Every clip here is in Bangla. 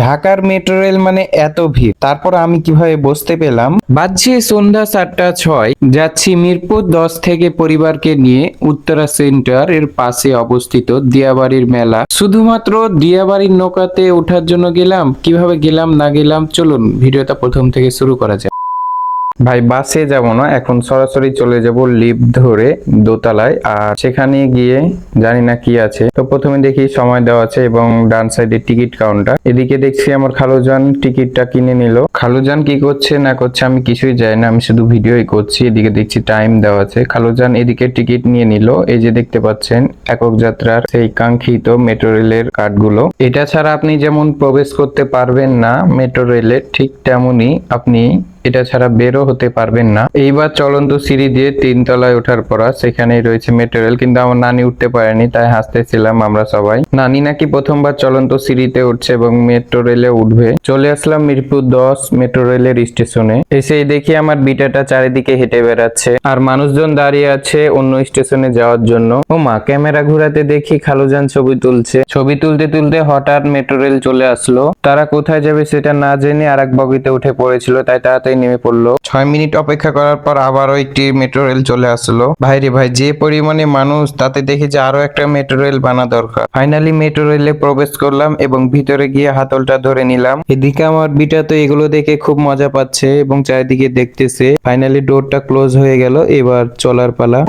ঢাকার মেট্রো রেল মানে এত ভিড়, তারপর আমি কিভাবে বসতে পেলাম? বাজছে সন্ধ্যা 7:06, যাচ্ছি মিরপুর 10 থেকে পরিবারকে নিয়ে উত্তরা সেন্টার এর পাশে অবস্থিত দিয়াবাড়ির মেলা। শুধুমাত্র দিয়াবাড়ির নৌকাতে ওঠার জন্য গেলাম। কিভাবে গেলাম না গেলাম চলুন ভিডিওটা প্রথম থেকে শুরু করা যাক। ভাই বাসে যাব না, এখন সরাসরি চলে যাব লিফট ধরে দোতলায়, আর সেখানে গিয়ে জানি না কি আছে। তো প্রথমে দেখি সময় দেওয়া আছে এবং ডান সাইডে টিকিট কাউন্টার। এদিকে দেখছি আমার খালুজান টিকিটটা কিনে নিল। খালুজান কি করছে না করছে আমি কিছুই জানি না, আমি শুধু ভিডিওই করছি। এদিকে দেখছি টাইম দেওয়া আছে। খালুজান এদিকে টিকিট নিয়ে নিল। এই যে দেখতে পাচ্ছেন একক যাত্রার সেই কাঙ্ক্ষিত মেট্রো রেলের কার্ডগুলো। এটা ছাড়া আপনি যেমন প্রবেশ করতে পারবেন না মেট্রো রেলে, ঠিক তেমনই আপনি এটা ছাড়া বেরও হতে পারবেন না। এইবার চলন্ত সিঁড়ি দিয়ে 3 তলায় ওঠার পর সেখানেই রয়েছে মেট্রো রেল, কিন্তু আমার নানি উঠতে পারেনি, তাই হাসতেছিলাম আমরা সবাই। নানি নাকি প্রথমবার চলন্ত সিঁড়িতে উঠছে এবং মেট্রো রেলে উঠবে। চলে আসলাম মিরপুর 10 মেট্রো রেলের স্টেশনে। এসে দেখি আমার বিটাটা চারিদিকে হেঁটে বেড়াচ্ছে আর মানুষজন দাঁড়িয়ে আছে অন্য স্টেশনে যাওয়ার জন্য। ও মা, ক্যামেরা ঘুরাতে দেখি খালুজান ছবি তুলছে। ছবি তুলতে তুলতে হঠাৎ মেট্রো রেল চলে আসলো। তারা কোথায় যাবে সেটা না জেনে আরেক বগিতে উঠে পড়েছিল, তাই তাড়াতাড়ি নেমে পড়লো। 6 মিনিট অপেক্ষা করার পর আবারও একটি মেট্রো রেল চলে আসলো। ভাই রে ভাই, যে পরিমাণে মানুষ তাতে দেখি যে আরো একটা মেট্রো রেল বানা দরকার। ফাইনালি মেট্রো রেলে প্রবেশ করলাম এবং ভিতরে গিয়ে হাতলটা ধরে নিলাম। এদিকে আমার বিটা তো এগুলো দেখে খুব মজা পাচ্ছে এবং চারিদিকে দেখতেছে। ফাইনালি ডোরটা ক্লোজ হয়ে গেল, এবার চলার পালা।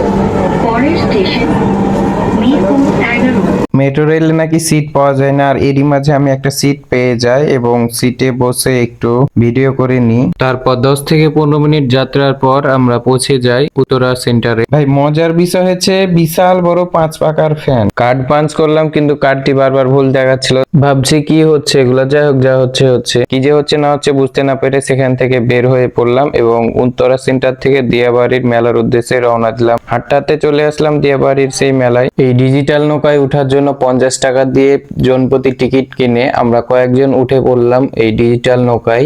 পরের স্টেশন মিরপুর 11। মেট্রো রেলে নাকি সিট পাওয়া যায় না, আর এরই মাঝে আমি একটা সিট পেয়ে যাই এবং সিটে বসে একটু ভিডিও করে নিই। তারপর 10 থেকে 15 মিনিট যাত্রার পর আমরা পৌঁছে যাই উত্তরা সেন্টারে। ভাই মজার বিষয় হচ্ছে বিশাল বড় 5 পাকার ফ্যান। কার্ড পাঞ্চ করলাম কিন্তু কার্ডটি বারবার ভুল দেখাচ্ছিল। ভাবছি কি হচ্ছে এগুলা, যাই হোক যা হচ্ছে হচ্ছে, কি যে হচ্ছে না হচ্ছে বুঝতে না পেরে সেখান থেকে বের হয়ে পড়লাম এবং উত্তরা সেন্টার থেকে দিয়াবাড়ির মেলার উদ্দেশ্যে রওনা দিলাম। হাঁটতে হাঁটতে চলে আসলাম দিয়াবাড়ির সেই মেলায়। এই ডিজিটাল নৌকায় ওঠার জন্য 50 টাকা দিয়ে জনপ্রতি টিকিট কিনে আমরা কয়েকজন উঠে পড়লাম এই ডিজিটাল নৌকায়।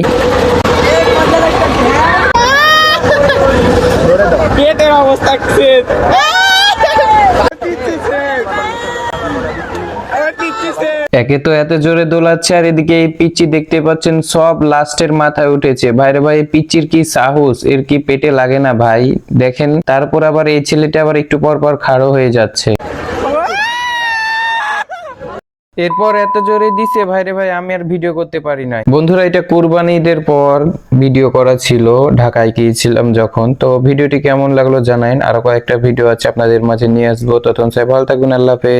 একে তো এত জোরে দোলাচ্ছে আর এদিকে এই পিচ্চি দেখতে পাচ্ছেন সব লাস্টের মাথায় উঠেছে। ভাইরে ভাই, পিচ্চির কি সাহস, এর কি পেটে লাগে না ভাই? দেখেন, তারপর আবার এই ছেলেটা আবার একটু পর পর খাড়ো হয়ে যাচ্ছে। এরপর এত জোরে দিছে ভাইরে ভাই, আমি আর ভিডিও করতে পারি নাই। বন্ধুরা, এটা কুরবানি ঈদের পর ভিডিও করা ছিল, ঢাকায় গিয়েছিলাম যখন। তো ভিডিওটি কেমন লাগলো জানাইন। আরো কয়েকটা ভিডিও আছে আপনাদের মাঝে নিয়ে আসবো, তখন সবাই ভালো থাকবেন। আল্লাহ হাফেজ।